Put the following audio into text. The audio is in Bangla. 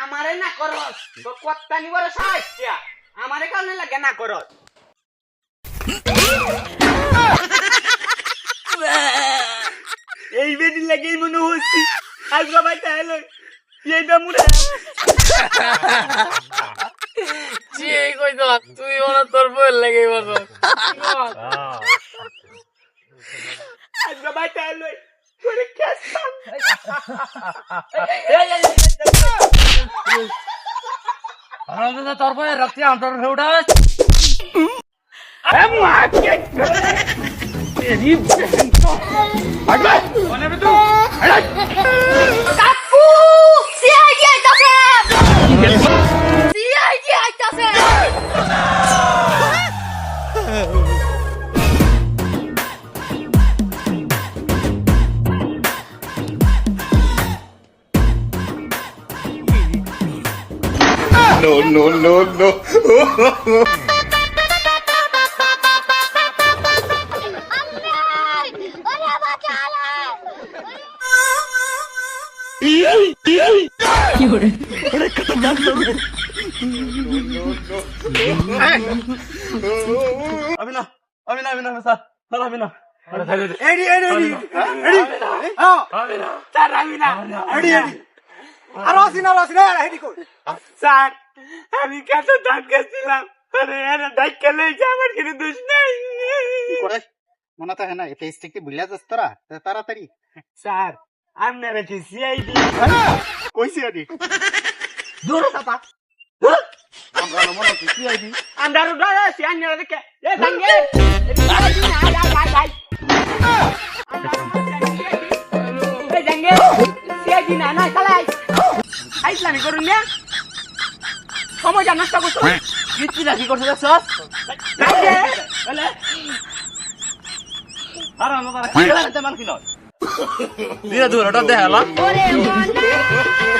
আমারে না করস তোর কত্তা নিবরে সাহায্য আমারে কারণে লাগে না করস এই বেডি লাগে মনে হচ্ছে আজ বাবাই তাহলে এইটা মুরে চিয়ে কই তো তুই ওনা তোর বল লাগে বসো আজ বাবাই তাহলে তোরে কেসাম আরে তোর বল রক্তি আন্তর উঠাস কাকু সিআইডি আইতাছে সিআইডি আইতাছে No. ওরে বাঁচালে আমি না স্যার আমি না স্যার আমি কত দাঁত গেছিলাম আমার কিন্তু দোষ নাই মনে থাকে না ফেস থেকে বুঝলা যাস তোরা তাড়াতাড়ি স্যার আপনারা কি সিআইডি কইছি আদি দূর সাপা আমরা মনে হচ্ছে সিআইডি আন্দার উড়া সিআইডি দেখে এ সঙ্গে সিআইডি না খালাই আইসলামি করুন না সময় নষ্ট করছো কিচ্ছু না কি করছিস সস আর আমরা খেলা মান কি নয় দিয়ে দূর ওটা দেখালাম ওরে মনা